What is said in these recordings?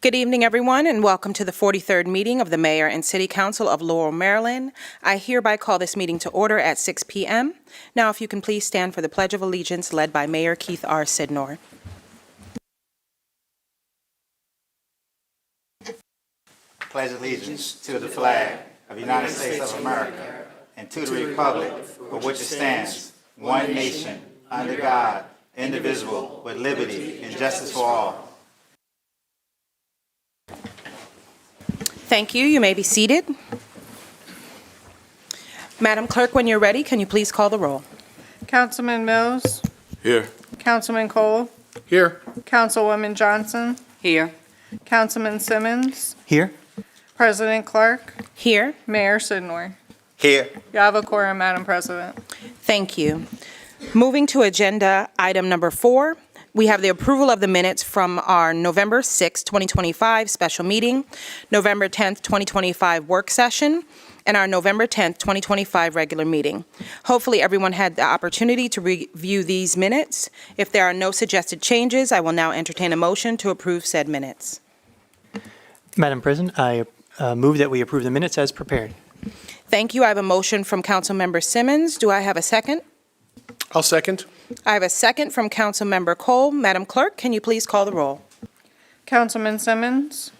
Good evening, everyone, and welcome to the 43rd meeting of the Mayor and City Council of Laurel, Maryland. I hereby call this meeting to order at 6 p.m. Now, if you can please stand for the Pledge of Allegiance led by Mayor Keith R. Sydnor. Pledge allegiance to the flag of the United States of America and to the republic for which it stands, one nation, under God, indivisible, with liberty and justice for all. Thank you. You may be seated. Madam Clerk, when you're ready, can you please call the roll? Councilman Mills. Here. Councilman Cole. Here. Councilwoman Johnson. Here. Councilman Simmons. Here. President Clerk. Here. Mayor Sydnor. Here. You have a quorum, Madam President. Thank you. Moving to agenda item number 4, we have the approval of the minutes from our November 6, 2025 special meeting, November 10th, 2025 work session, and our November 10th, 2025 regular meeting. Hopefully, everyone had the opportunity to review these minutes. If there are no suggested changes, I will now entertain a motion to approve said minutes. Madam President, I move that we approve the minutes as prepared. Thank you. I have a motion from Councilmember Simmons. Do I have a second? I'll second. I have a second from Councilmember Cole. Madam Clerk, can you please call the roll? Councilman Simmons.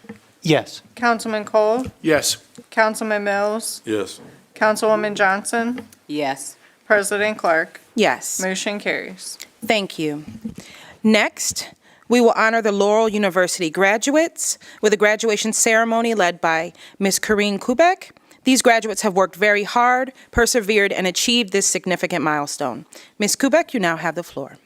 Yes. Councilman Cole. Yes. Councilman Mills. Yes. Councilwoman Johnson. Yes. President Clerk. Yes. Motion carries. Thank you. Next, we will honor the Laurel University graduates with a graduation ceremony led by Ms. Karine Kubek. These graduates have worked very hard, persevered, and achieved this significant milestone. Ms. Kubek, you now have the floor.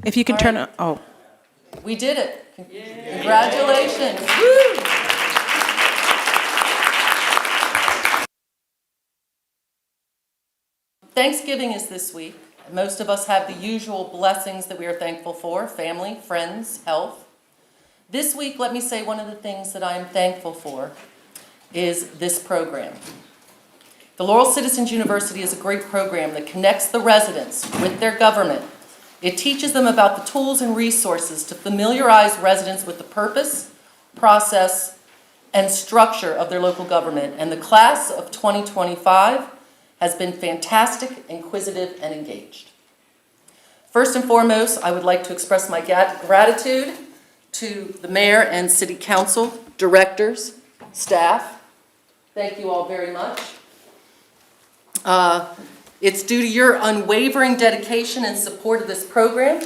If you can turn on, oh. We did it. Congratulations. Woo! Thanksgiving is this week. Most of us have the usual blessings that we are thankful for: family, friends, health. This week, let me say one of the things that I am thankful for is this program. The Laurel Citizens University is a great program that connects the residents with their government. It teaches them about the tools and resources to familiarize residents with the purpose, process, and structure of their local government. And the class of 2025 has been fantastic, inquisitive, and engaged. First and foremost, I would like to express my gratitude to the mayor and city council, directors, staff. Thank you all very much. It's due to your unwavering dedication and support of this program,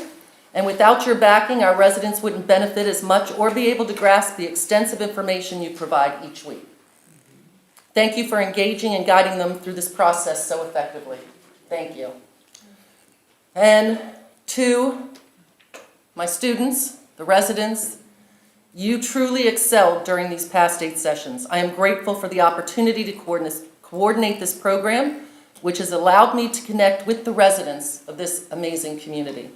and without your backing, our residents wouldn't benefit as much or be able to grasp the extensive information you provide each week. Thank you for engaging and guiding them through this process so effectively. Thank you. And to my students, the residents, you truly excelled during these past 8 sessions. I am grateful for the opportunity to coordinate this program, which has allowed me to connect with the residents of this amazing community.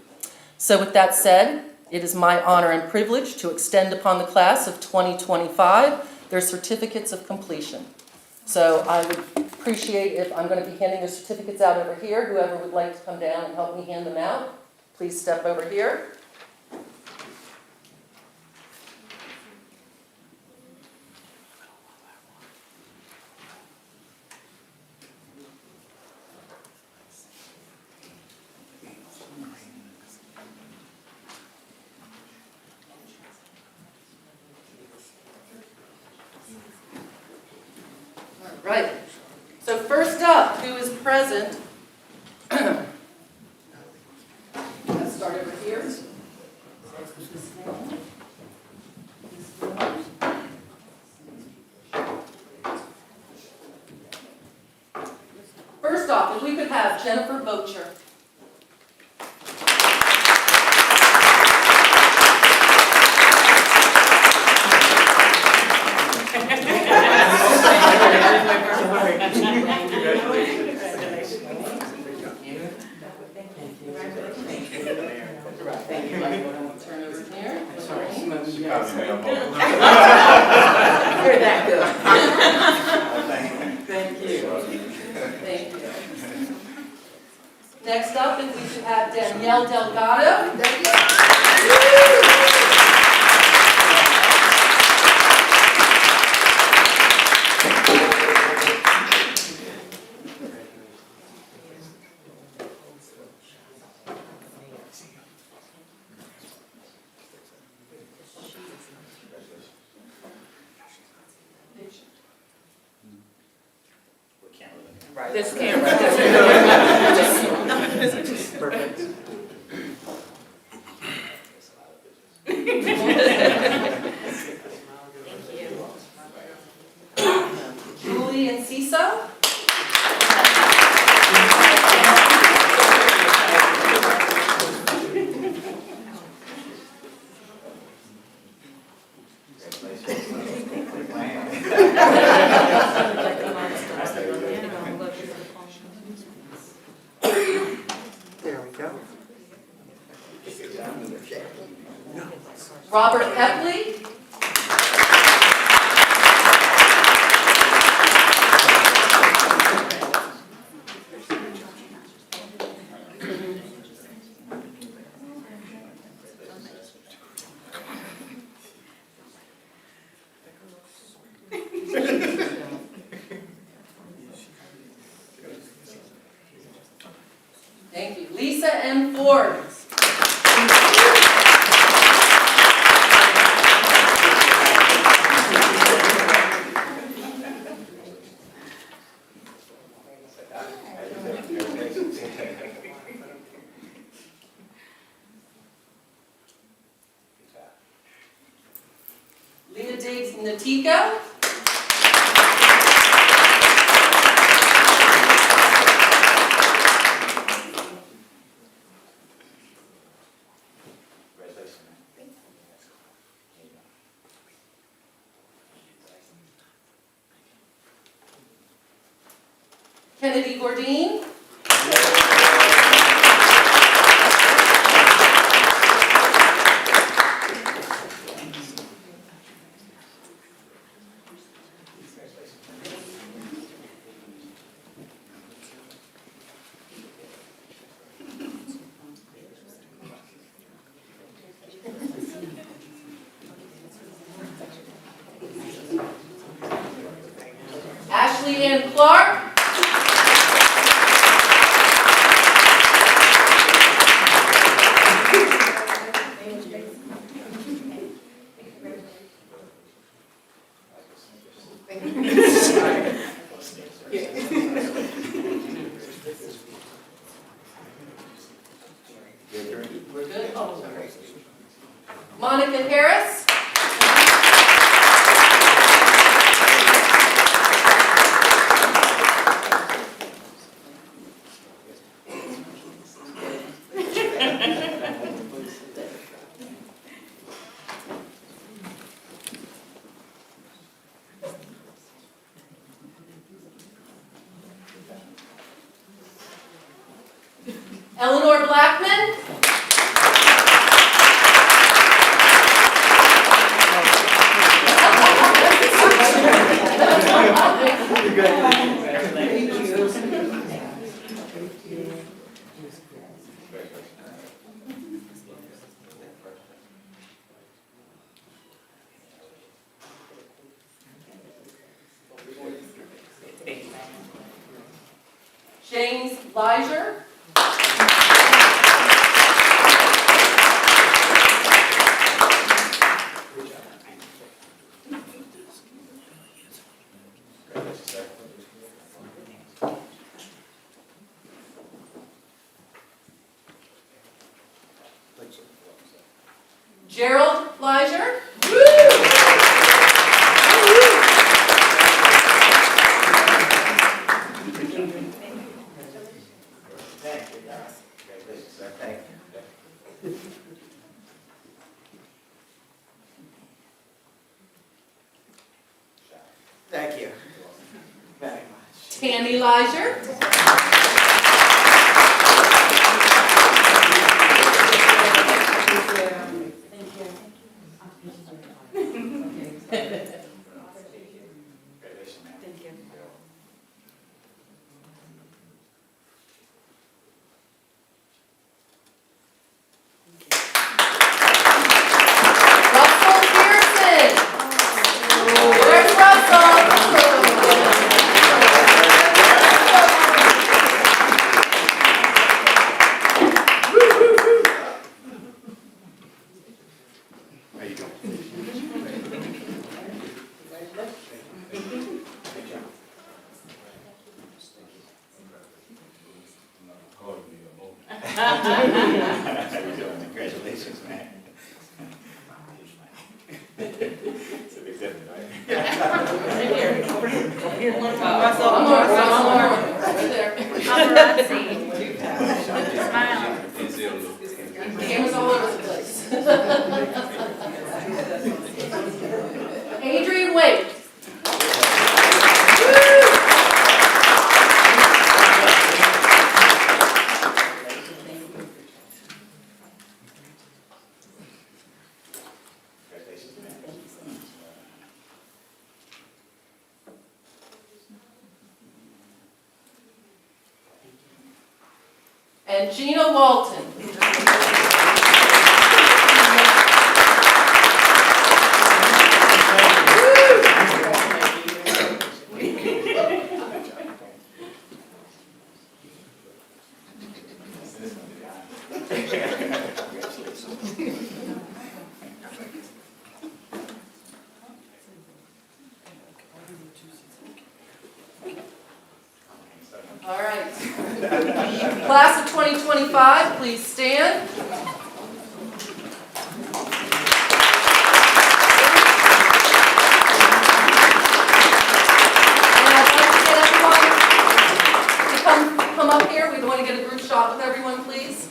So with that said, it is my honor and privilege to extend upon the class of 2025 their certificates of completion. So I would appreciate if I'm going to be handing the certificates out over here. Whoever would like to come down and help me hand them out, please step over here. Right. So first up, who is present? Let's start over here. First off, if we could have Jennifer Bocher. You're that good. Next up, is we should have Danielle Delgado. This camera. Julie and Ciso. There we go. Robert Epley. Thank you. Lisa M. Ford. Leah Diggs Natico. Kennedy Gordine. Ashley Ann Clark. We're good. Oh, Monica Harris. Eleanor Blackman. James Liger. Gerald Liger. Thank you very much. Tammy Liger. Congratulations, man. It's a big difference, right? Cameras all over the place. Adrian Wade. And Gina Walton. All right. Class of 2025, please stand. And I'd like to get everyone to come up here. We want to get a group shot with everyone, please.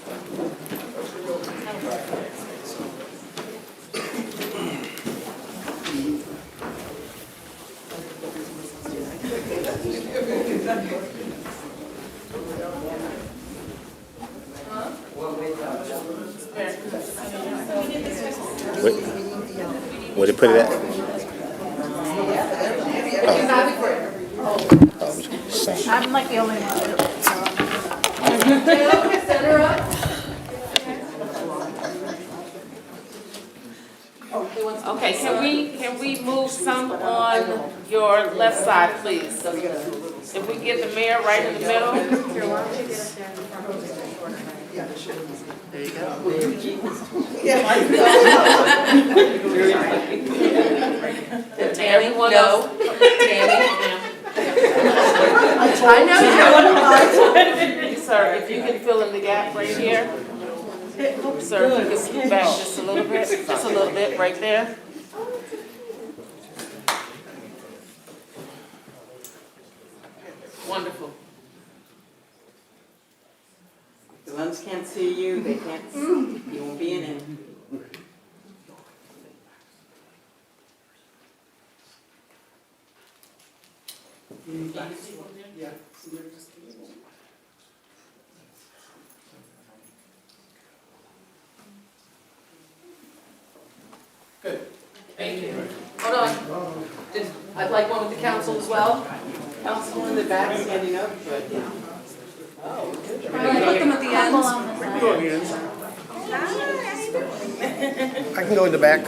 Where they put it at? That'd be great. I'm like the only one. Taylor, set her up. Okay, can we move some on your left side, please? If we get the mayor right in the middle. Tammy, Everyone no. else. Tammy. I know you. Sir, if you can fill in the gap right here. Sir, if you can scoot back just a little bit, right there. Wonderful. The ones can't see you, they can't, you won't be in it. Thank you. Hold on. I'd like one with the council as well. Council in the back standing up, but yeah. Can I put them at the end? I can go in the back.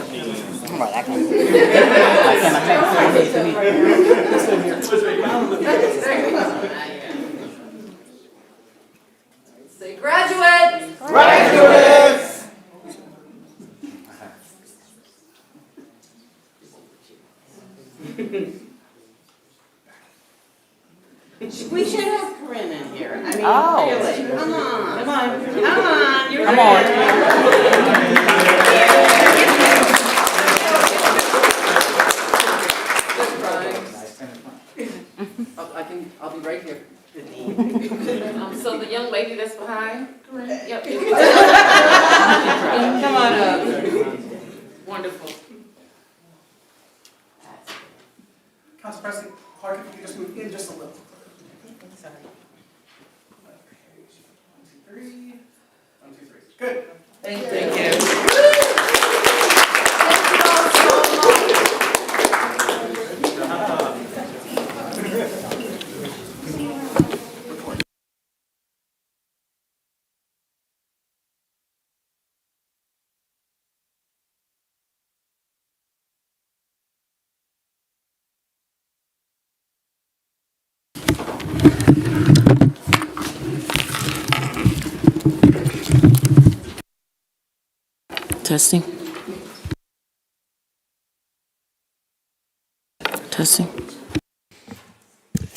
Say graduate. Graduates! We should have Corinne in here. I mean, Oh. really. Come on. Come on. Come on. You're I'll be right here. So the young lady that's behind? Yep. Come on up. Wonderful. Council President Clark, if you could just move in just a little. Sorry. 1, 2, 3. 1, 2, 3. Good. Thank you. Thank you. Thank you all so much. Testing. Testing.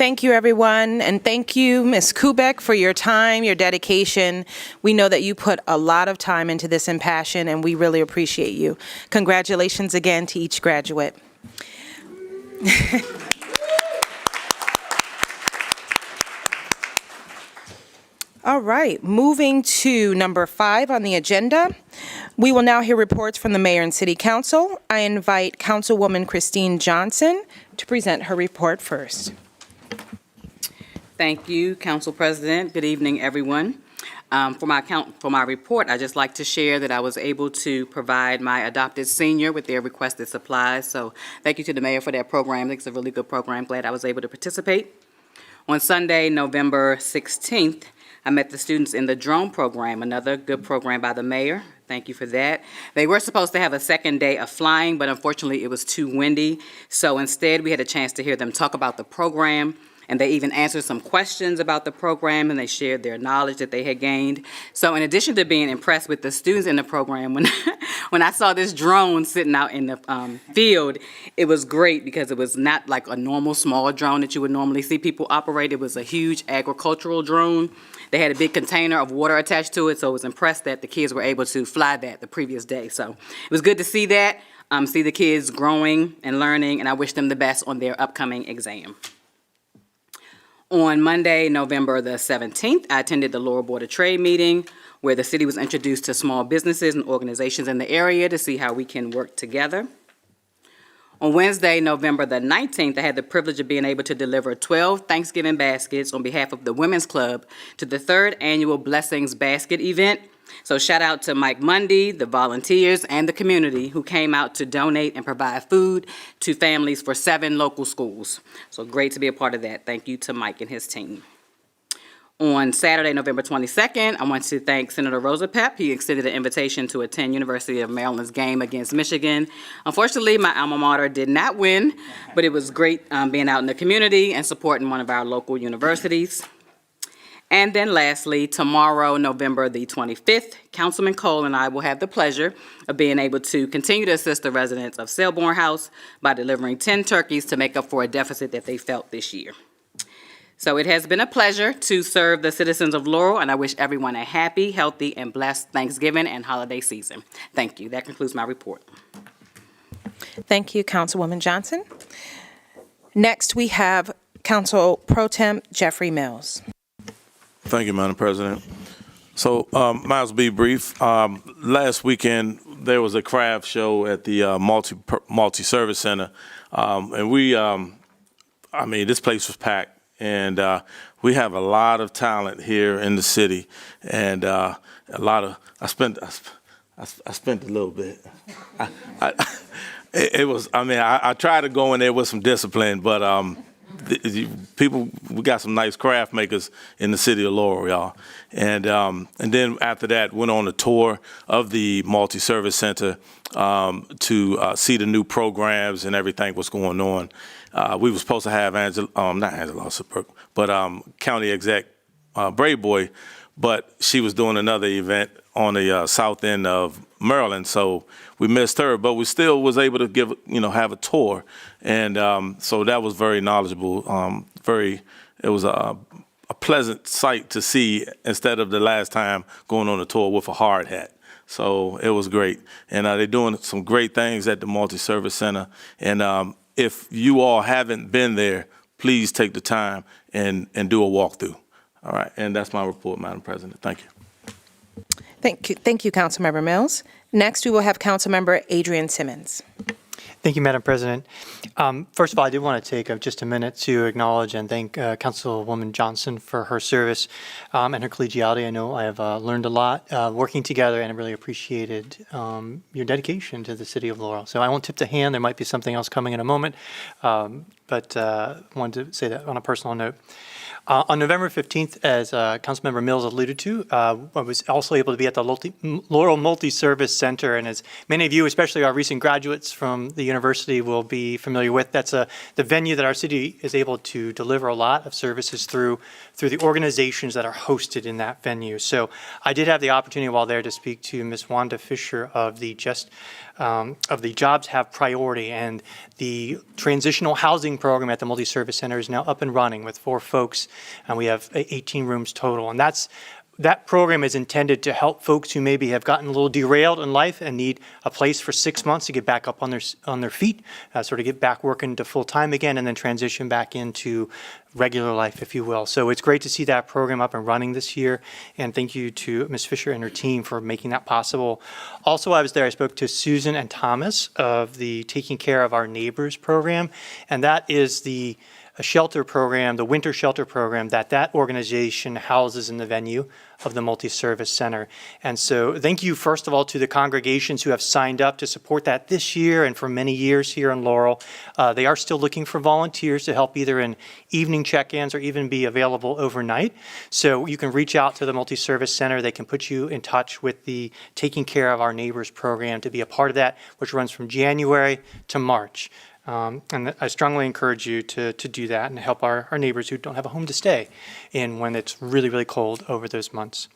Thank you, everyone, and thank you, Ms. Kubek, for your time, your dedication. We know that you put a lot of time into this and passion, and we really appreciate you. Congratulations again to each graduate. All right, moving to number 5 on the agenda. We will now hear reports from the mayor and city council. I invite Councilwoman Christine Johnson to present her report first. Thank you, Council President. Good evening, everyone. For my report, I'd just like to share that I was able to provide my adopted senior with their requested supplies. So thank you to the mayor for that program. I think it's a really good program. Glad I was able to participate. On Sunday, November 16th, I met the students in the drone program, another good program by the mayor. Thank you for that. They were supposed to have a second day of flying, but unfortunately it was too windy. So instead, we had a chance to hear them talk about the program, and they even answered some questions about the program, and they shared their knowledge that they had gained. So in addition to being impressed with the students in the program, when I saw this drone sitting out in the field, it was great because it was not like a normal small drone that you would normally see people operate. It was a huge agricultural drone. They had a big container of water attached to it, so I was impressed that the kids were able to fly that the previous day. So it was good to see that, see the kids growing and learning, and I wish them the best on their upcoming exam. On Monday, November the 17th, I attended the Laurel Board of Trade meeting where the city was introduced to small businesses and organizations in the area to see how we can work together. On Wednesday, November the 19th, I had the privilege of being able to deliver 12 Thanksgiving baskets on behalf of the Women's Club to the 3rd annual Blessings Basket event. So shout out to Mike Mundy, the volunteers, and the community who came out to donate and provide food to families for 7 local schools. So great to be a part of that. Thank you to Mike and his team. On Saturday, November 22nd, I want to thank Senator Rosa Pepp. He extended an invitation to attend University of Maryland's game against Michigan. Unfortunately, my alma mater did not win, but it was great being out in the community and supporting one of our local universities. And then lastly, tomorrow, November the 25th, Councilman Cole and I will have the pleasure of being able to continue to assist the residents of Selborne House by delivering 10 turkeys to make up for a deficit that they felt this year. So it has been a pleasure to serve the citizens of Laurel, and I wish everyone a happy, healthy, and blessed Thanksgiving and holiday season. Thank you. That concludes my report. Thank you, Councilwoman Johnson. Next, we have Council Pro Tem Jeffrey Mills. Thank you, Madam President. So, Miles, be brief. Last weekend, there was a craft show at the multi-service center, and we, this place was packed. And we have a lot of talent here in the city, and I spent a little bit. I tried to go in there with some discipline, but we got some nice craft makers in the city of Laurel, y'all. And then after that, went on a tour of the multi-service center to see the new programs and everything what's going on. We were supposed to have County Exec Brave Boy, but she was doing another event on the south end of Maryland, so we missed her. But we still was able to have a tour, and so that was very knowledgeable. It was a pleasant sight to see instead of the last time going on a tour with a hard hat. So it was great, and they're doing some great things at the multi-service center. And if you all haven't been there, please take the time and do a walkthrough. All right, and that's my report, Madam President. Thank you. Thank you, Councilmember Mills. Next, we will have Councilmember Adrian Simmons. Thank you, Madam President. First of all, I do want to take just a minute to acknowledge and thank Councilwoman Johnson for her service and her collegiality. I know I have learned a lot working together, and I really appreciated your dedication to the city of Laurel. So I won't tip the hand. There might be something else coming in a moment, but I wanted to say that on a personal note. On November 15th, as Councilmember Mills alluded to, I was also able to be at the Laurel Multi-Service Center, and as many of you, especially our recent graduates from the university, will be familiar with, that's the venue that our city is able to deliver a lot of services through the organizations that are hosted in that venue. So I did have the opportunity while there to speak to Ms. Wanda Fisher of the Just of the Jobs Have Priority, and the transitional housing program at the multi-service center is now up and running with 4 folks, and we have 18 rooms total. And that program is intended to help folks who maybe have gotten a little derailed in life and need a place for 6 months to get back up on their feet, sort of get back working to full time again, and then transition back into regular life, if you will. So it's great to see that program up and running this year, and thank you to Ms. Fisher and her team for making that possible. Also, I was there, I spoke to Susan and Thomas of the Taking Care of Our Neighbors program, and that is the shelter program, the winter shelter program that organization houses in the venue of the multi-service center. And so thank you, first of all, to the congregations who have signed up to support that this year and for many years here in Laurel. They are still looking for volunteers to help either in evening check-ins or even be available overnight. So you can reach out to the multi-service center. They can put you in touch with the Taking Care of Our Neighbors program to be a part of that, which runs from January to March. And I strongly encourage you to do that and help our neighbors who don't have a home to stay in when it's really, really cold over those months.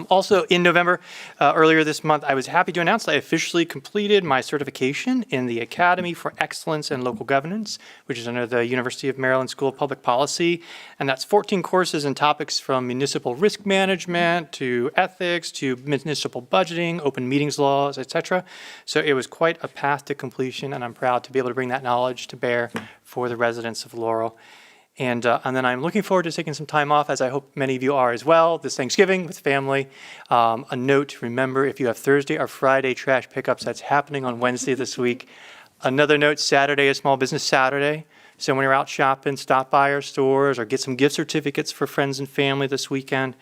Also in November, earlier this month, I was happy to announce that I officially completed my certification in the Academy for Excellence in Local Governance, which is under the University of Maryland School of Public Policy. And that's 14 courses and topics from municipal risk management to ethics to municipal budgeting, open meetings laws, etc. So it was quite a path to completion, and I'm proud to be able to bring that knowledge to bear for the residents of Laurel. And then I'm looking forward to taking some time off, as I hope many of you are as well, this Thanksgiving with family. A note, remember, if you have Thursday or Friday trash pickups, that's happening on Wednesday this week. Another note, Saturday is Small Business Saturday. So when you're out shopping, stop by our stores or get some gift certificates for friends and family this weekend.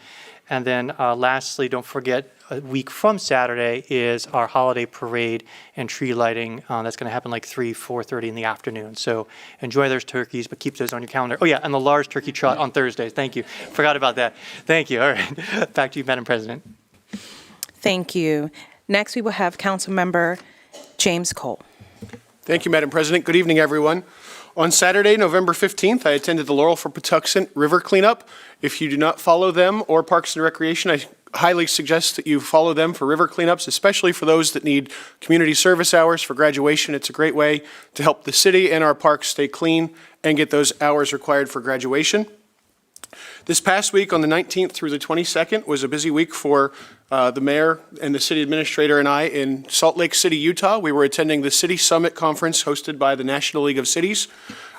And then lastly, don't forget, a week from Saturday is our holiday parade and tree lighting. That's going to happen like 4:30 in the afternoon. So enjoy those turkeys, but keep those on your calendar. Oh yeah, and the large turkey trot on Thursday. Thank you. Forgot about that. Thank you. All right. Back to you, Madam President. Thank you. Next, we will have Councilmember James Cole. Thank you, Madam President. Good evening, everyone. On Saturday, November 15th, I attended the Laurel for Patuxent River Cleanup. If you do not follow them or Parks and Recreation, I highly suggest that you follow them for river cleanups, especially for those that need community service hours for graduation. It's a great way to help the city and our parks stay clean and get those hours required for graduation. This past week, on the 19th through the 22nd, was a busy week for the mayor and the city administrator and I in Salt Lake City, Utah. We were attending the City Summit Conference hosted by the National League of Cities.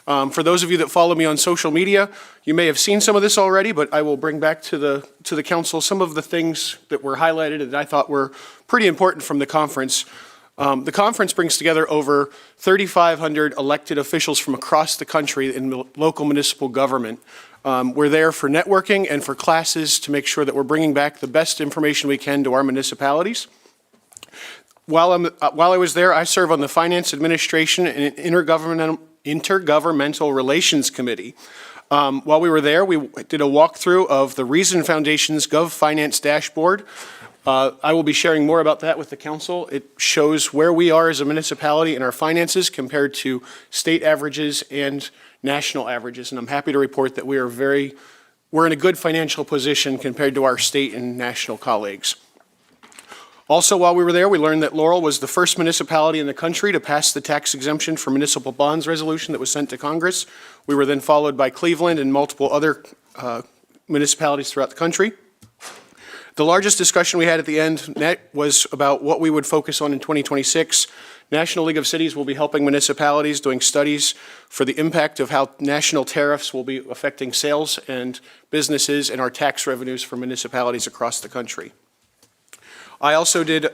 For those of you that follow me on social media, you may have seen some of this already, but I will bring back to the council some of the things that were highlighted and that I thought were pretty important from the conference. The conference brings together over 3,500 elected officials from across the country in local municipal government. We're there for networking and for classes to make sure that we're bringing back the best information we can to our municipalities. While I was there, I serve on the Finance Administration and Intergovernmental Relations Committee. While we were there, we did a walkthrough of the Reason Foundation's GovFinance dashboard. I will be sharing more about that with the council. It shows where we are as a municipality in our finances compared to state averages and national averages. And I'm happy to report that we're in a good financial position compared to our state and national colleagues. Also, while we were there, we learned that Laurel was the first municipality in the country to pass the tax exemption for municipal bonds resolution that was sent to Congress. We were then followed by Cleveland and multiple other municipalities throughout the country. The largest discussion we had at the end was about what we would focus on in 2026. National League of Cities will be helping municipalities doing studies for the impact of how national tariffs will be affecting sales and businesses and our tax revenues for municipalities across the country. I also did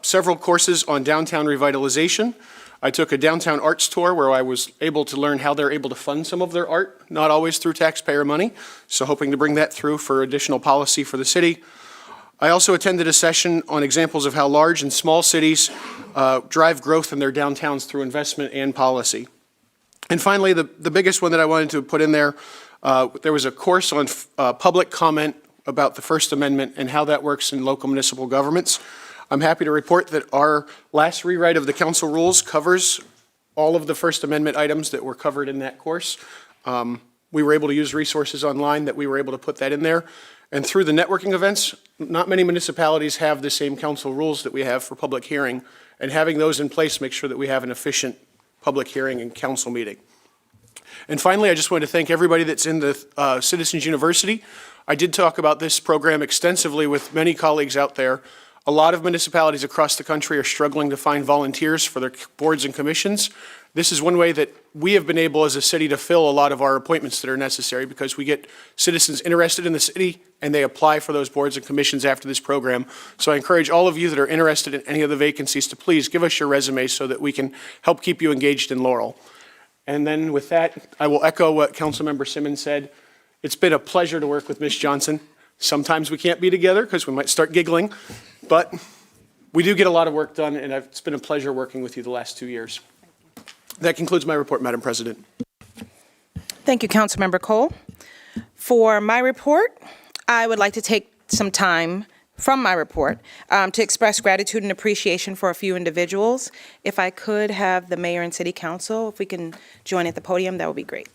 several courses on downtown revitalization. I took a downtown arts tour where I was able to learn how they're able to fund some of their art, not always through taxpayer money, so hoping to bring that through for additional policy for the city. I also attended a session on examples of how large and small cities drive growth in their downtowns through investment and policy. And finally, the biggest one that I wanted to put in there was a course on public comment about the First Amendment and how that works in local municipal governments. I'm happy to report that our last rewrite of the council rules covers all of the First Amendment items that were covered in that course. We were able to use resources online that we were able to put that in there. And through the networking events, not many municipalities have the same council rules that we have for public hearing. and having those in place makes sure that we have an efficient public hearing and council meeting. And finally, I just wanted to thank everybody that's in the Citizens University. I did talk about this program extensively with many colleagues out there. A lot of municipalities across the country are struggling to find volunteers for their boards and commissions. This is one way that we have been able as a city to fill a lot of our appointments that are necessary, because we get citizens interested in the city and they apply for those boards and commissions after this program. So I encourage all of you that are interested in any of the vacancies to please give us your resume so that we can help keep you engaged in Laurel. And then with that, I will echo what Councilmember Simmons said. It's been a pleasure to work with Ms. Johnson. Sometimes we can't be together because we might start giggling, but we do get a lot of work done, and it's been a pleasure working with you the last 2 years. That concludes my report, Madam President. Thank you, Councilmember Cole. For my report, I would like to take some time from my report to express gratitude and appreciation for a few individuals. If I could have the mayor and city council, if we can join at the podium, that would be great.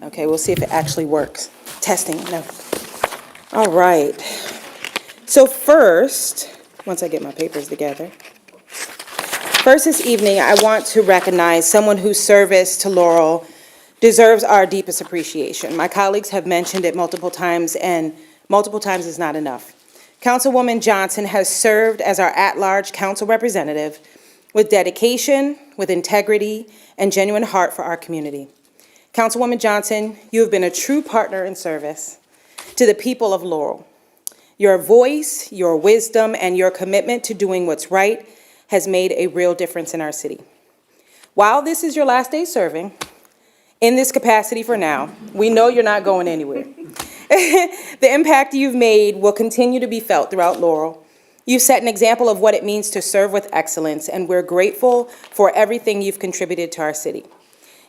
Okay, we'll see if it actually works. Testing, no. All right. So first, once I get my papers together, first this evening, I want to recognize someone whose service to Laurel deserves our deepest appreciation. My colleagues have mentioned it multiple times, and multiple times is not enough. Councilwoman Johnson has served as our at-large council representative with dedication, with integrity, and genuine heart for our community. Councilwoman Johnson, you have been a true partner in service to the people of Laurel. Your voice, your wisdom, and your commitment to doing what's right has made a real difference in our city. While this is your last day serving, in this capacity for now, we know you're not going anywhere. The impact you've made will continue to be felt throughout Laurel. You've set an example of what it means to serve with excellence, and we're grateful for everything you've contributed to our city.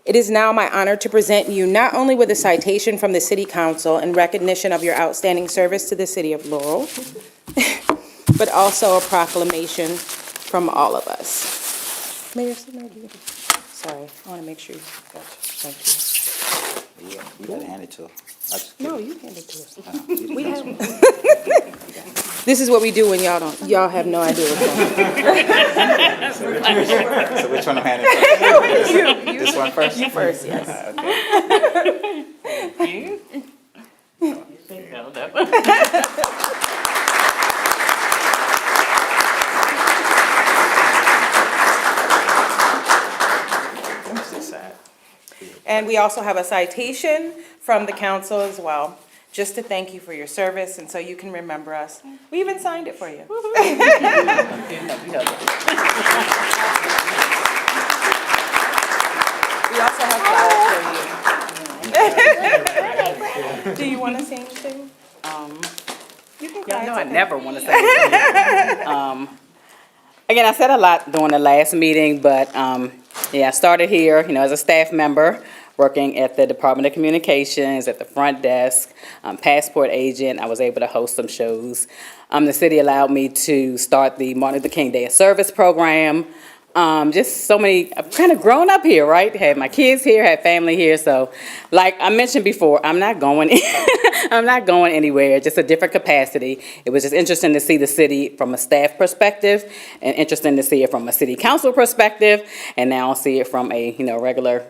It is now my honor to present you not only with a citation from the City Council in recognition of your outstanding service to the city of Laurel, but also a proclamation from all of us. Mayor Sydnor, sorry, I want to make sure you got it. Thank you. Yeah, you gotta hand it to her. No, you hand it to us. We have. This is what we do when y'all have no idea what's going on. So which one I'm handing it to? You. This one first? You first, yes. Okay. And we also have a citation from the council as well, just to thank you for your service and so you can remember us. We even signed it for you. We also have flowers for you. Do you want to say anything? You can cry. Y'all know I never want to say anything. Again, I said a lot during the last meeting, but yeah, I started here, as a staff member, working at the Department of Communications, at the front desk, passport agent. I was able to host some shows. The city allowed me to start the Martin Luther King Day of Service program. Just so many, I've kind of grown up here, right? Had my kids here, had family here. So like I mentioned before, I'm not going, I'm not going anywhere, just a different capacity. It was just interesting to see the city from a staff perspective and interesting to see it from a city council perspective. And now I'll see it from a, regular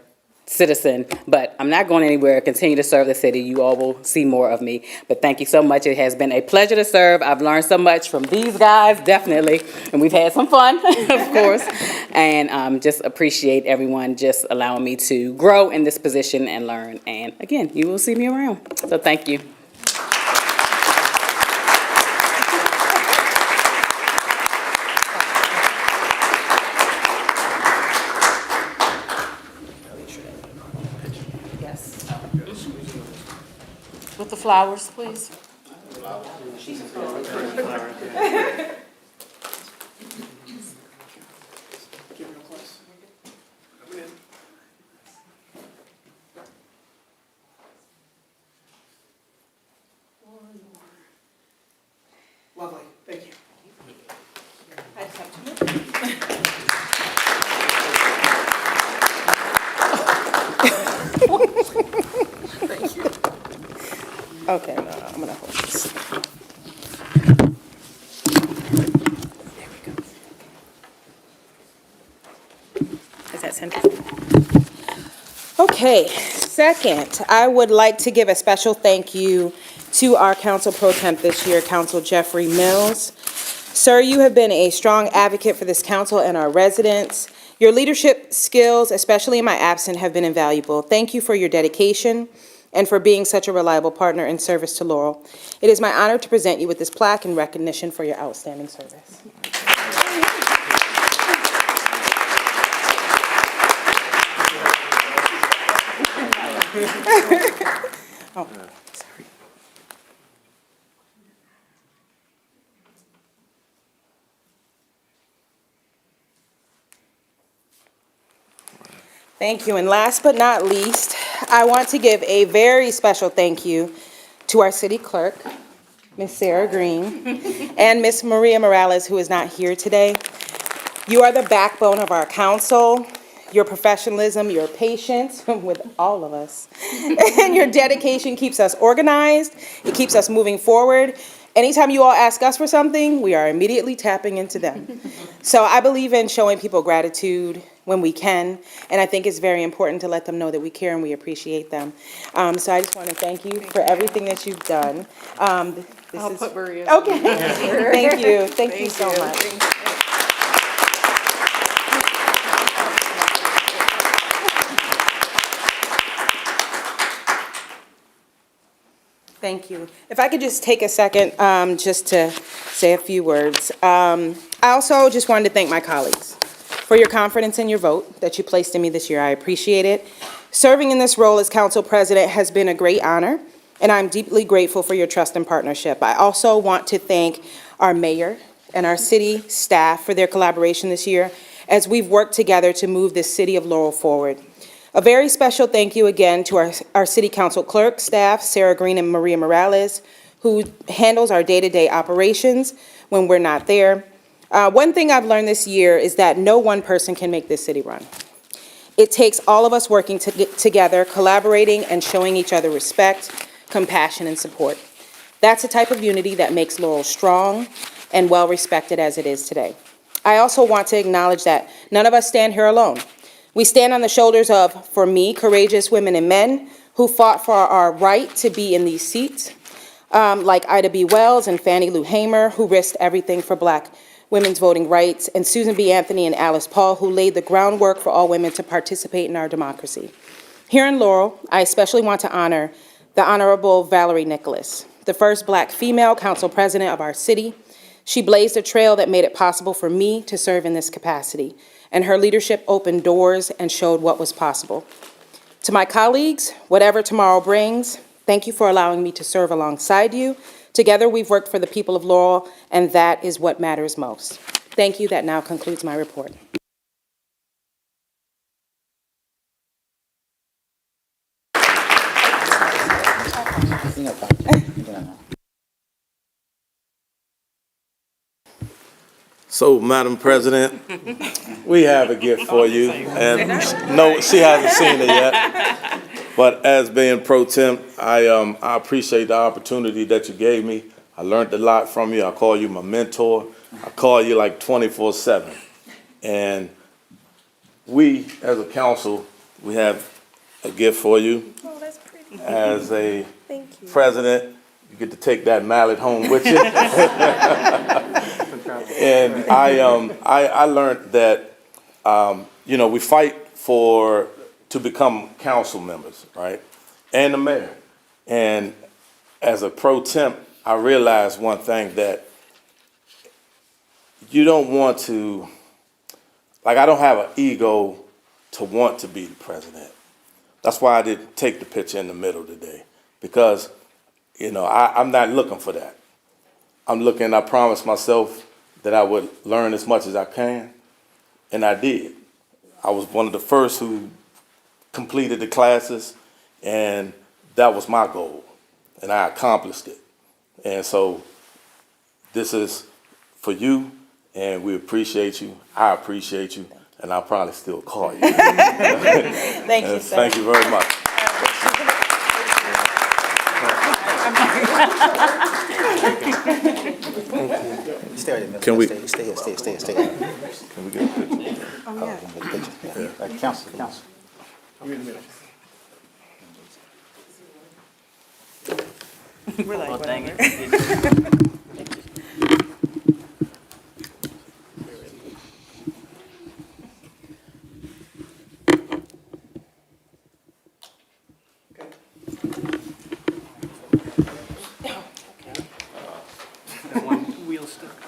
citizen, but I'm not going anywhere. Continue to serve the city. You all will see more of me. But thank you so much. It has been a pleasure to serve. I've learned so much from these guys, definitely, and we've had some fun, of course. And just appreciate everyone just allowing me to grow in this position and learn. And again, you will see me around. So thank you. With the flowers, please. Lovely, thank you. Okay, no, I'm gonna hold this. Is that centered? Okay, second, I would like to give a special thank you to our council pro temp this year, Council Jeffrey Mills. Sir, you have been a strong advocate for this council and our residents. Your leadership skills, especially in my absence, have been invaluable. Thank you for your dedication and for being such a reliable partner in service to Laurel. It is my honor to present you with this plaque in recognition for your outstanding service. Oh, sorry. Thank you. And last but not least, I want to give a very special thank you to our city clerk, Ms. Sarah Green, and Ms. Maria Morales, who is not here today. You are the backbone of our council. Your professionalism, your patience with all of us, and your dedication keeps us organized. It keeps us moving forward. Anytime you all ask us for something, we are immediately tapping into them. So I believe in showing people gratitude when we can, and I think it's very important to let them know that we care and we appreciate them. So I just want to thank you for everything that you've done. I'll put Maria. Okay, thank you. Thank you so much. Thank you. If I could just take a second just to say a few words. I also just wanted to thank my colleagues for your confidence in your vote that you placed in me this year. I appreciate it. Serving in this role as council president has been a great honor, and I'm deeply grateful for your trust and partnership. I also want to thank our mayor and our city staff for their collaboration this year as we've worked together to move this city of Laurel forward. A very special thank you again to our city council clerk staff, Sarah Green and Maria Morales, who handles our day-to-day operations when we're not there. One thing I've learned this year is that no one person can make this city run. It takes all of us working together, collaborating, and showing each other respect, compassion, and support. That's the type of unity that makes Laurel strong and well-respected as it is today. I also want to acknowledge that none of us stand here alone. We stand on the shoulders of, for me, courageous women and men who fought for our right to be in these seats, like Ida B. Wells and Fannie Lou Hamer, who risked everything for Black women's voting rights, and Susan B. Anthony and Alice Paul, who laid the groundwork for all women to participate in our democracy. Here in Laurel, I especially want to honor the Honorable Valerie Nicholas, the first Black female council president of our city. She blazed a trail that made it possible for me to serve in this capacity, and her leadership opened doors and showed what was possible. To my colleagues, whatever tomorrow brings, thank you for allowing me to serve alongside you. Together, we've worked for the people of Laurel, and that is what matters most. Thank you. That now concludes my report. So, Madam President, we have a gift for you, and no, she hasn't seen it yet. But as being pro temp, I appreciate the opportunity that you gave me. I learned a lot from you. I call you my mentor. I call you like 24/7. And we, as a council, we have a gift for you. Oh, that's pretty. As a Thank you. president, you get to take that mallet home with you. And I learned that, we fight to become council members, right? And the mayor. And as a pro temp, I realized one thing, that you don't want to, I don't have an ego to want to be the president. That's why I didn't take the picture in the middle today, because, I'm not looking for that. I promised myself that I would learn as much as I can, and I did. I was one of the first who completed the classes, and that was my goal, and I accomplished it. And so this is for you, and we appreciate you. I appreciate you, and I'll probably still call you. Thank you, sir. Thank you very much. Stay right there. Can we- Stay here. Can we get a picture? Oh, yeah. Council. We're like, whatever.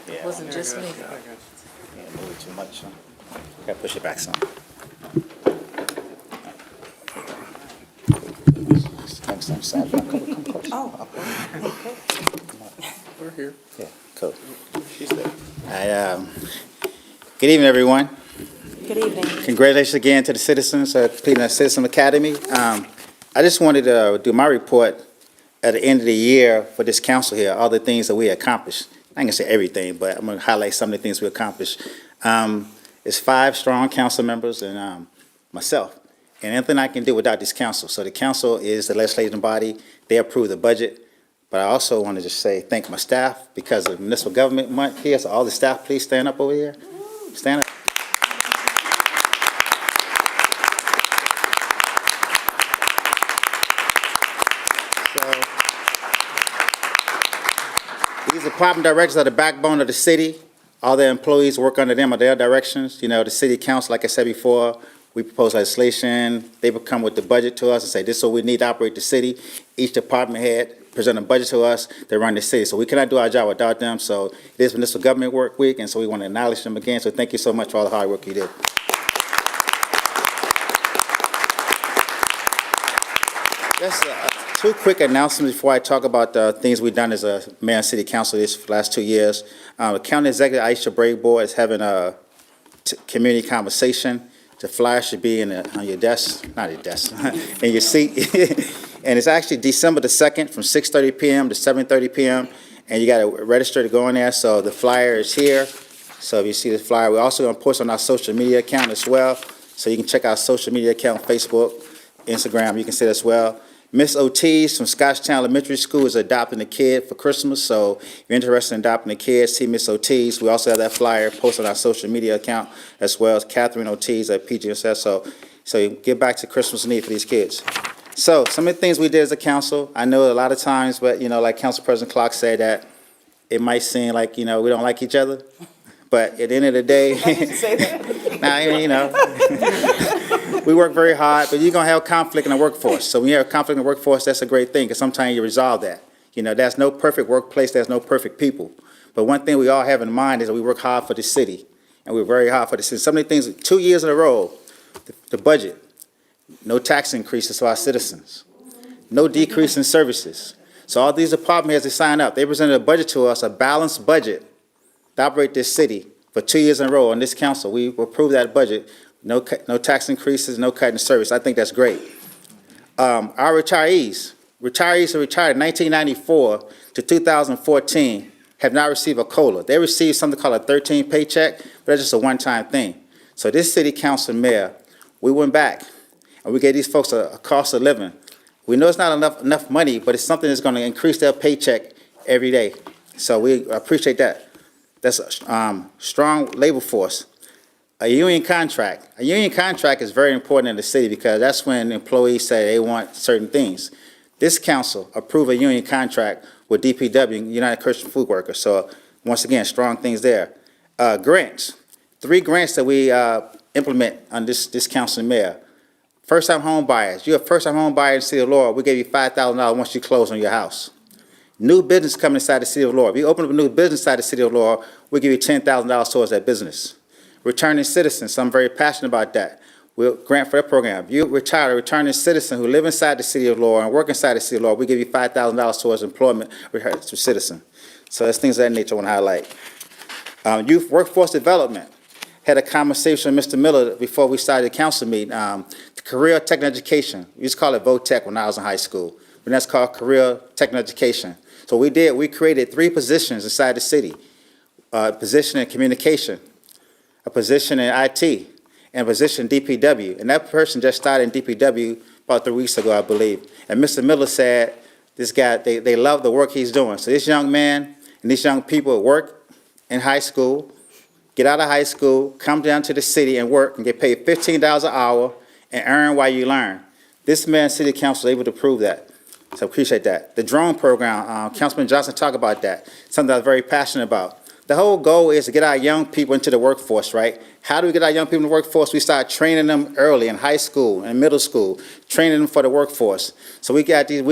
Yeah. Wasn't just me. Yeah, move it too much. Huh? Gotta push it back some. Come close. Oh, We're here. Yeah, cool. She's there. Good evening, everyone. good evening. Congratulations again to the citizens completing the Citizen Academy. I just wanted to do my report at the end of the year for this council here, all the things that we accomplished. I ain't gonna say everything, but I'm gonna highlight some of the things we accomplished. It's 5 strong council members and myself. And anything I can do without this council. So the council is the legislative body. They approve the budget. But I also want to just say thank my staff because of Municipal Government Month here. So all the staff, please stand up over here. Stand up. These department directors are the backbone of the city. All their employees work under them or their directions. The city council, like I said before, we propose legislation. They will come with the budget to us and say, this is what we need to operate the city. Each department head present a budget to us. They run the city. So we cannot do our job without them. So it is Municipal Government Work Week, and so we want to acknowledge them again. So thank you so much for all the hard work you did. Just 2 quick announcements before I talk about the things we've done as a mayor and city council this last 2 years. The county executive, Aisha Brave Board, is having a community conversation. The flyer should be on your desk, not your desk, in your seat. And it's actually December the 2nd from 6:30 p.m. to 7:30 p.m. And you got to register to go in there. So the flyer is here. So if you see the flyer, we're also going to post on our social media account as well. So you can check our social media account, Facebook, Instagram, you can see it as well. Miss Ortiz from Scotchtown Elementary School is adopting a kid for Christmas. So if you're interested in adopting a kid, see Miss Ortiz. We also have that flyer posted on our social media account as well as Catherine Ortiz at PGSS. So you get back to Christmas need for these kids. So some of the things we did as a council, I know a lot of times, but like Council President Clark said, that it might seem like, we don't like each other. But at the end of the day, we work very hard, but you're going to have conflict in the workforce. So when you have conflict in the workforce, that's a great thing, because sometimes you resolve that. There's no perfect workplace, there's no perfect people. But one thing we all have in mind is that we work hard for the city, and we're very hard for the city. Some of the things, 2 years in a row, the budget, no tax increases to our citizens, no decrease in services. So all these department heads, they sign up. They presented a budget to us, a balanced budget to operate this city for 2 years in a row on this council. We approved that budget. No tax increases, no cut in service. I think that's great. Our retirees who retired in 1994 to 2014 have not received a COLA. They received something called a 13 paycheck, but that's just a one-time thing. So this city council mayor, we went back and we gave these folks a cost of living. We know it's not enough money, but it's something that's going to increase their paycheck every day. So we appreciate that. That's a strong labor force. A union contract. A union contract is very important in the city because that's when employees say they want certain things. This council approved a union contract with DPW, United Christian Food Workers. So once again, strong things there. Grants. 3 grants that we implement on this council and mayor. First-time home buyers. You're a first-time home buyer in the city of Laurel. We give you $5,000 once you close on your house. New business coming inside the city of Laurel. If you open up a new business inside the city of Laurel, we give you $10,000 towards that business. Returning citizens, so I'm very passionate about that. We'll grant for that program. If you retire, a returning citizen who live inside the city of Laurel and work inside the city of Laurel, we give you $5,000 towards employment to citizen. So that's things of that nature I want to highlight. Youth workforce development. Had a conversation with Mr. Miller before we started the council meeting. Career technical education. We used to call it VOTEC when I was in high school. But that's called career technical education. So we created 3 positions inside the city. A position in communication, a position in IT, and a position in DPW. And that person just started in DPW about 3 weeks ago, I believe. And Mr. Miller said, this guy, they love the work he's doing. So this young man and these young people work in high school, get out of high school, come down to the city and work and get paid $15 an hour and earn while you learn. This man, city council, was able to prove that. So appreciate that. The drone program, Councilman Johnson talked about that, something I was very passionate about. The whole goal is to get our young people into the workforce, right? How do we get our young people in the workforce? We start training them early in high school and middle school, training them for the workforce. So we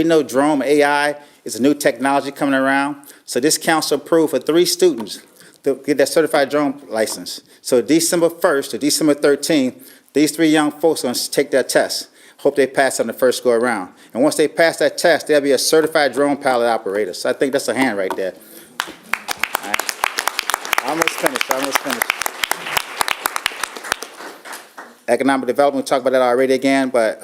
know drone AI is a new technology coming around. So this council approved for 3 students to get that certified drone license. So December 1st to December 13th, these 3 young folks are going to take that test. Hope they pass on the first go around. And once they pass that test, they'll be a certified drone pilot operator. So I think that's a hand right there. All right. Almost finished. Economic development, we talked about that already again, but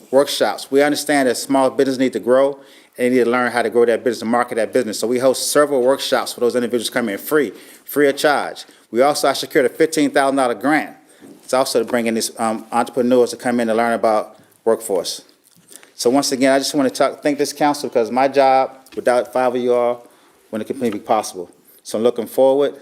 workshops. We understand that small business need to grow, and they need to learn how to grow that business and market that business. So we host several workshops for those individuals coming in free of charge. We also secured a $15,000 grant. It's also to bring in these entrepreneurs to come in and learn about workforce. So once again, I just want to thank this council because my job, without 5 of you all, wouldn't completely be possible. So I'm looking forward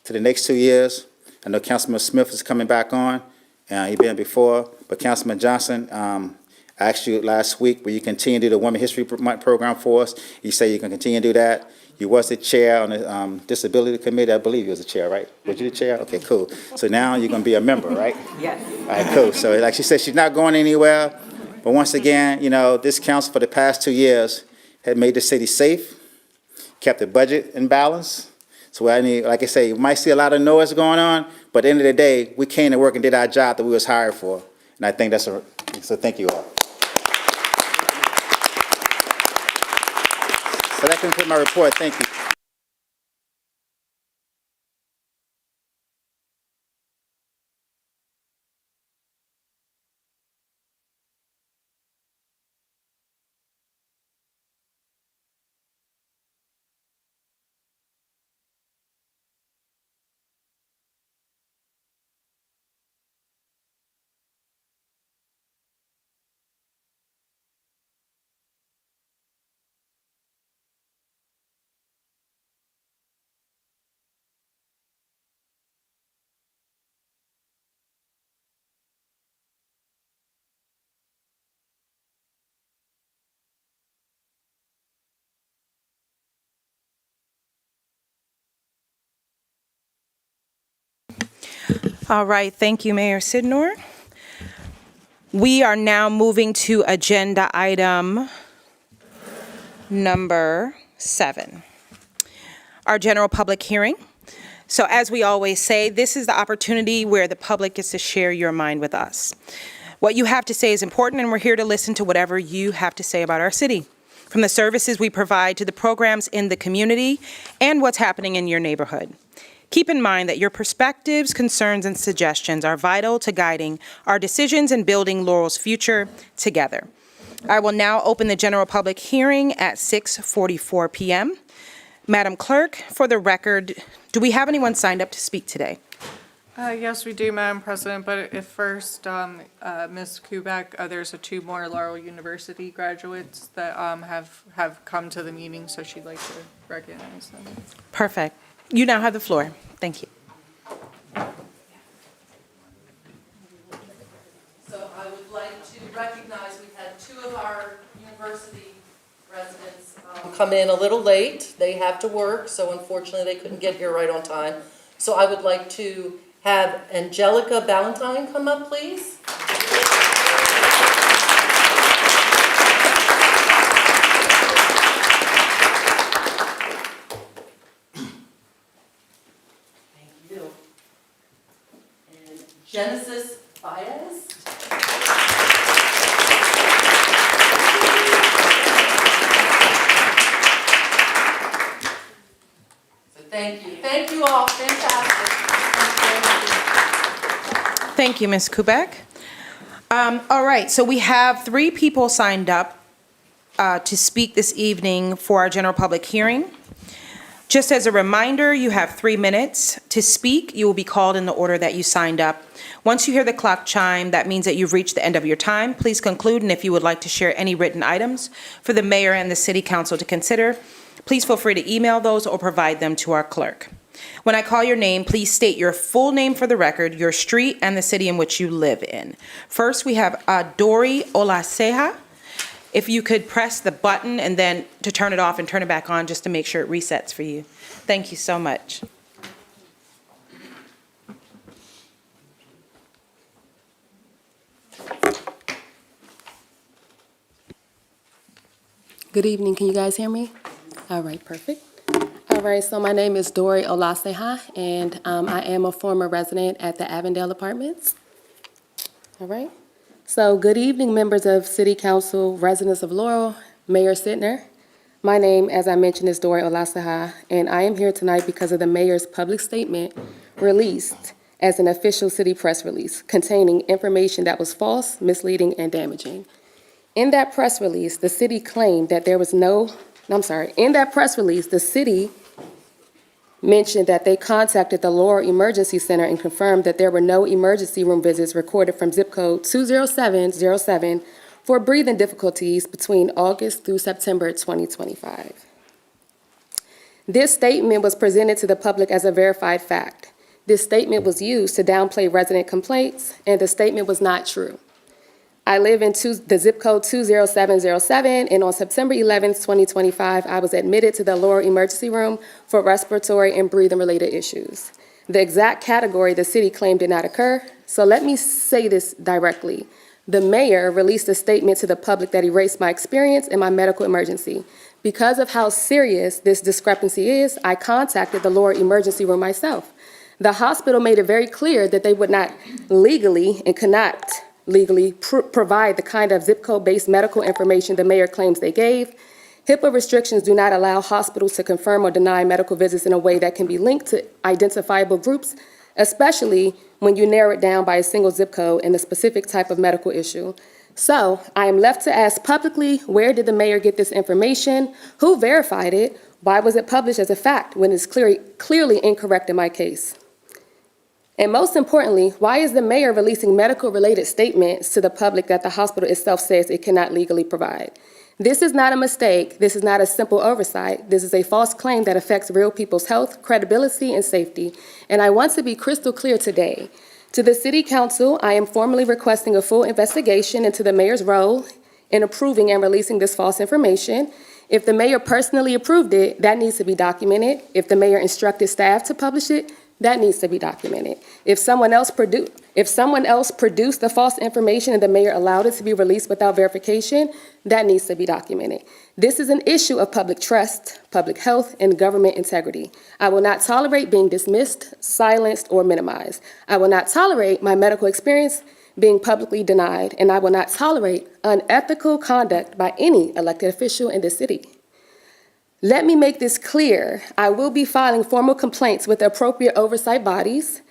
to the next 2 years. I know Councilman Smith is coming back on. He's been before, but Councilman Johnson, I asked you last week, will you continue to do the Women History Month program for us? You say you can continue to do that. You was the chair on the Disability Committee. I believe you was the chair, right? Was you the chair? Okay, cool. So now you're going to be a member, right? Yes. All right, cool. So like she said, she's not going anywhere. But once again, you know, this council for the past 2 years had made the city safe, kept the budget in balance. So like I say, you might see a lot of noise going on, but at the end of the day, we came to work and did our job that we was hired for. And I think so thank you all. So that concludes my report. Thank you. All right, thank you, Mayor Sydnor. We are now moving to agenda item number 7, our general public hearing. So as we always say, this is the opportunity where the public gets to share your mind with us. What you have to say is important, and we're here to listen to whatever you have to say about our city, from the services we provide to the programs in the community and what's happening in your neighborhood. Keep in mind that your perspectives, concerns, and suggestions are vital to guiding our decisions and building Laurel's future together. I will now open the general public hearing at 6:44 p.m. Madam Clerk, for the record, do we have anyone signed up to speak today? Yes, we do, Madam President, but if first, Ms. Kubek, there's 2 more Laurel University graduates that have come to the meeting, so she'd like to recognize them. Perfect. You now have the floor. Thank you. come in a little late. They have to work, so unfortunately they couldn't get here right on time. So I would like to have Angelica Ballantyne come up, please. Thank you. And Genesis Baez. Thank you. Thank you all. Fantastic. Thank you, Ms. Kubek. All right, so we have 3 people signed up to speak this evening for our general public hearing. Just as a reminder, you have 3 minutes to speak. You will be called in the order that you signed up. Once you hear the clock chime, that means that you've reached the end of your time. Please conclude, and if you would like to share any written items for the mayor and the city council to consider, please feel free to email those or provide them to our clerk. When I call your name, please state your full name for the record, your street, and the city in which you live in. First, we have Dori Olaseha. If you could press the button and then to turn it off and turn it back on just to make sure it resets for you. Thank you so much. Good evening. Can you guys hear me? All right, perfect. All right, so my name is Dori Olaseha, and I am a former resident at the Avondale Apartments. All right. So good evening, members of City Council, residents of Laurel, Mayor Sydnor. My name, as I mentioned, is Dori Olaseha, and I am here tonight because of the mayor's public statement released as an official city press release containing information that was false, misleading, and damaging. In that press release, the city claimed that there was in that press release, the city mentioned that they contacted the Laurel Emergency Center and confirmed that there were no emergency room visits recorded from zip code 20707 for breathing difficulties between August through September 2025. This statement was presented to the public as a verified fact. This statement was used to downplay resident complaints, and the statement was not true. I live in the zip code 20707, and on September 11th, 2025, I was admitted to the Laurel Emergency Room for respiratory and breathing-related issues. The exact category the city claimed did not occur, so let me say this directly. The mayor released a statement to the public that erased my experience and my medical emergency. Because of how serious this discrepancy is, I contacted the Laurel Emergency Room myself. The hospital made it very clear that they would not legally and cannot legally provide the kind of zip code-based medical information the mayor claims they gave. HIPAA restrictions do not allow hospitals to confirm or deny medical visits in a way that can be linked to identifiable groups, especially when you narrow it down by a single zip code and a specific type of medical issue. So I am left to ask publicly, where did the mayor get this information? Who verified it? Why was it published as a fact when it's clearly incorrect in my case? And most importantly, why is the mayor releasing medical-related statements to the public that the hospital itself says it cannot legally provide? This is not a mistake. This is not a simple oversight. This is a false claim that affects real people's health, credibility, and safety. And I want to be crystal clear today. To the City Council, I am formally requesting a full investigation into the mayor's role in approving and releasing this false information. If the mayor personally approved it, that needs to be documented. If the mayor instructed staff to publish it, that needs to be documented. If someone else produced the false information and the mayor allowed it to be released without verification, that needs to be documented. This is an issue of public trust, public health, and government integrity. I will not tolerate being dismissed, silenced, or minimized. I will not tolerate my medical experience being publicly denied, and I will not tolerate unethical conduct by any elected official in this city. Let me make this clear. I will be filing formal complaints with the appropriate oversight bodies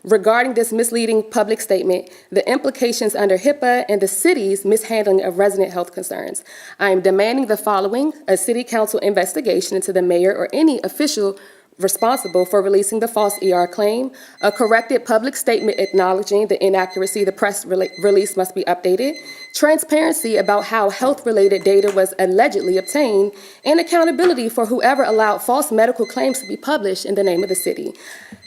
regarding this misleading public statement, the implications under HIPAA, and the city's mishandling of resident health concerns. I am demanding the following: a city council investigation into the mayor or any official responsible for releasing the false ER claim, a corrected public statement acknowledging the inaccuracy, the press release must be updated, transparency about how health-related data was allegedly obtained, and accountability for whoever allowed false medical claims to be published in the name of the city.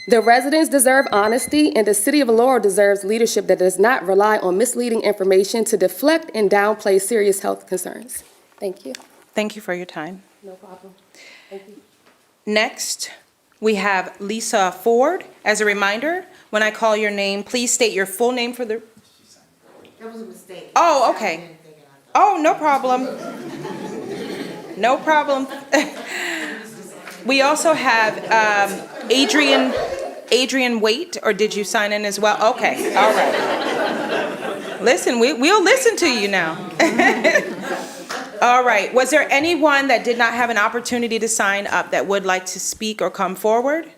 The residents deserve honesty, and the city of Laurel deserves leadership that does not rely on misleading information to deflect and downplay serious health concerns. Thank you. Thank you for your time. No problem. Thank you. Next, we have Lisa Ford. As a reminder, when I call your name, please state your full name for the... That was a mistake. Oh, okay. Oh, no problem. No problem. We also have Adrian Waite, or did you sign in as well? Okay, all right. Listen, we'll listen to you now. All right, was there anyone that did not have an opportunity to sign up that would like to speak or come forward?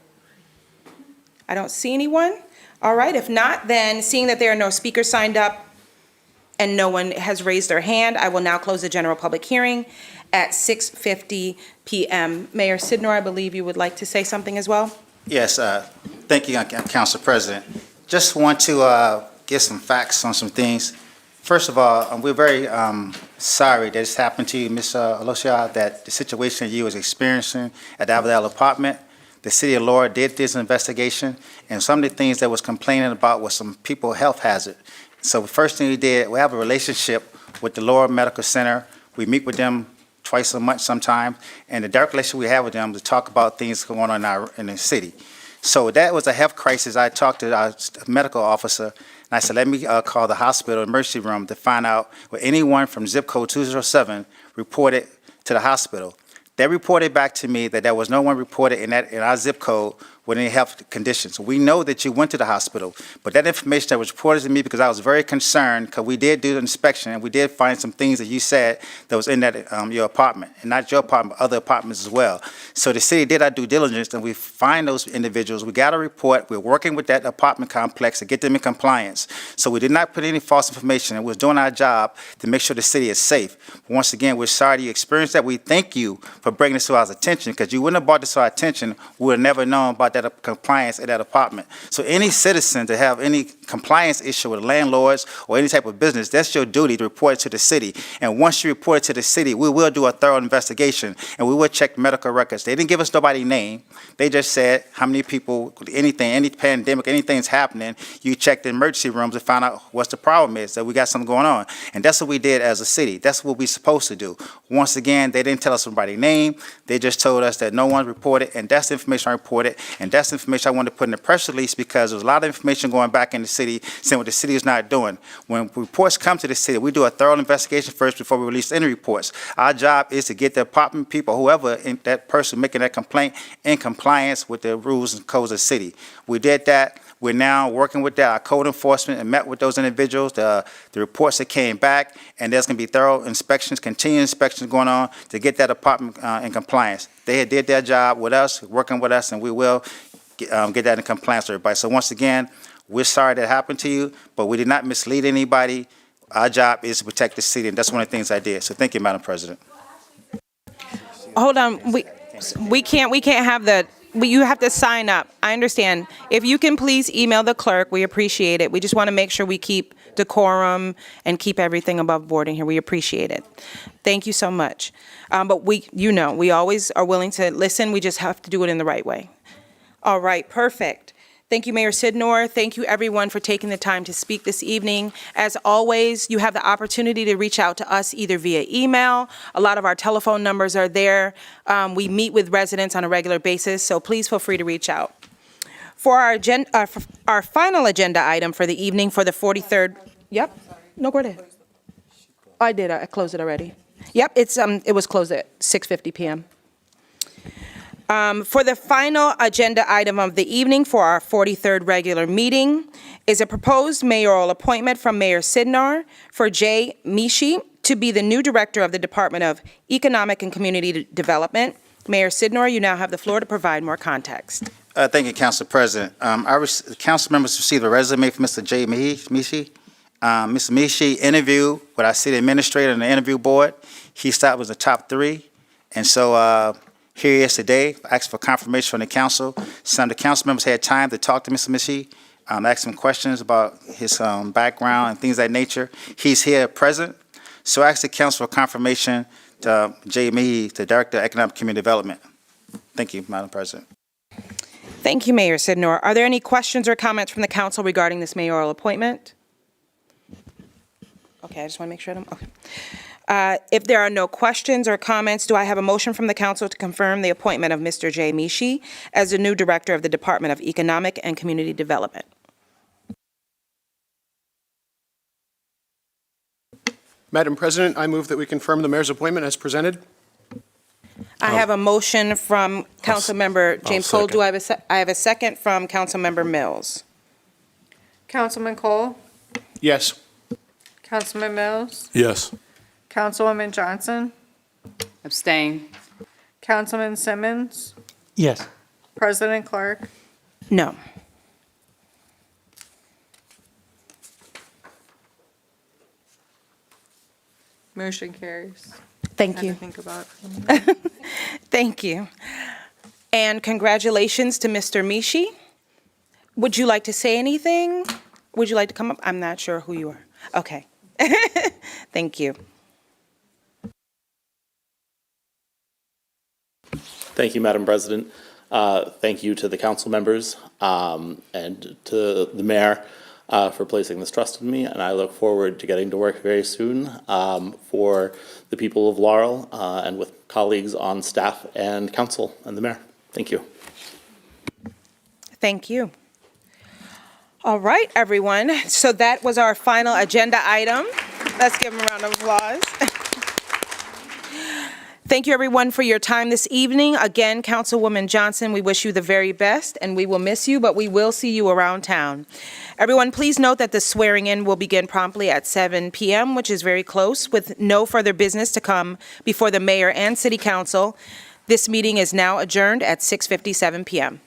I don't see anyone. All right, if not, then seeing that there are no speakers signed up and no one has raised their hand, I will now close the general public hearing at 6:50 p.m. Mayor Sydnor, I believe you would like to say something as well? Yes, thank you, Council President. Just want to get some facts on some things. First of all, we're very sorry that this happened to you, Ms. Alosia, that the situation you was experiencing at the Avondale apartment. The city of Laurel did this investigation, and some of the things that was complaining about was some people health hazard. So the first thing we did, we have a relationship with the Laurel Medical Center. We meet with them twice a month sometimes, and the direct relationship we have with them to talk about things going on in the city. So that was a health crisis. I talked to our medical officer, and I said, let me call the hospital emergency room to find out what anyone from zip code 207 reported to the hospital. They reported back to me that there was no one reported in our zip code with any health conditions. We know that you went to the hospital, but that information that was reported to me, because I was very concerned, because we did do the inspection and we did find some things that you said that was in that your apartment, and not your apartment, but other apartments as well. So the city did our due diligence, and we find those individuals. We got a report. We're working with that apartment complex to get them in compliance. So we did not put any false information, and we're doing our job to make sure the city is safe. Once again, we're sorry you experienced that. We thank you for bringing this to our attention, because you wouldn't have brought this to our attention, we would have never known about that compliance at that apartment. So any citizen to have any compliance issue with landlords or any type of business, that's your duty to report it to the city. And once you report it to the city, we will do a thorough investigation, and we will check medical records. They didn't give us nobody's name. They just said how many people, anything, any pandemic, anything's happening, you check the emergency rooms to find out what the problem is, that we got something going on. And that's what we did as a city. That's what we're supposed to do. Once again, they didn't tell us somebody's name. They just told us that no one reported, and that's the information I reported, and that's the information I wanted to put in the press release, because there's a lot of information going back in the city saying what the city is not doing. When reports come to the city, we do a thorough investigation first before we release any reports. Our job is to get the apartment people, whoever that person making that complaint, in compliance with the rules and codes of the city. We did that. We're now working with our code enforcement and met with those individuals, the reports that came back, and there's going to be thorough inspections, continued inspections going on to get that apartment in compliance. They did their job with us, working with us, and we will get that in compliance with everybody. So once again, we're sorry that happened to you, but we did not mislead anybody. Our job is to protect the city, and that's one of the things I did. So thank you, Madam President. Hold on, we can't have the... You have to sign up. I understand. If you can please email the clerk, we appreciate it. We just want to make sure we keep decorum and keep everything above board in here. We appreciate it. Thank you so much. But we always are willing to listen. We just have to do it in the right way. All right, perfect. Thank you, Mayor Sydnor. Thank you, everyone, for taking the time to speak this evening. As always, you have the opportunity to reach out to us either via email. A lot of our telephone numbers are there. We meet with residents on a regular basis, so please feel free to reach out. For our final agenda item for the evening, for the 43rd, yep, no, go ahead. I did, I closed it already. Yep, it was closed at 6:50 p.m. For the final agenda item of the evening for our 43rd regular meeting is a proposed mayoral appointment from Mayor Sydnor for J. Meashey to be the new director of the Department of Economic and Community Development. Mayor Sydnor, you now have the floor to provide more context. Thank you, Council President. Council members received a resume from Mr. J. Meashey. Mr. Meashey interviewed with our city administrator and the interview board. He thought was the top 3, and so here he is today, asked for confirmation from the council. Some of the council members had time to talk to Mr. Meashey, ask him questions about his background and things of that nature. He's here present, so I asked the council for confirmation to J. Meashey, the Director of Economic Community Development. Thank you, Madam President. Thank you, Mayor Sydnor. Are there any questions or comments from the council regarding this mayoral appointment? Okay, I just want to make sure. Okay. If there are no questions or comments, do I have a motion from the council to confirm the appointment of Mr. J. Meashey as the new Director of the Department of Economic and Community Development? Madam President, I move that we confirm the mayor's appointment as presented. I have a motion from Councilmember James Cole. Do I have I have a second from Councilmember Mills. Councilman Cole, Yes. Councilman Mills, Yes. Councilwoman Johnson, Abstain. Councilman Simmons, Yes. President Clerk. No. Motion carries. Thank Had to you. think about it for a minute. Thank you. And congratulations to Mr. Meashey. Would you like to say anything? Would you like to come up? I'm not sure who you are. Okay. Thank you. Thank you, Madam President. Thank you to the council members and to the mayor for placing this trust in me, and I look forward to getting to work very soon for the people of Laurel and with colleagues on staff and council and the mayor. Thank you. Thank you. All right, everyone. So that was our final agenda item. Let's give them a round of applause. Thank you, everyone, for your time this evening. Again, Councilwoman Johnson, we wish you the very best, and we will miss you, but we will see you around town. Everyone, please note that the swearing-in will begin promptly at 7 p.m., which is very close, with no further business to come before the mayor and city council. This meeting is now adjourned at 6:57 p.m.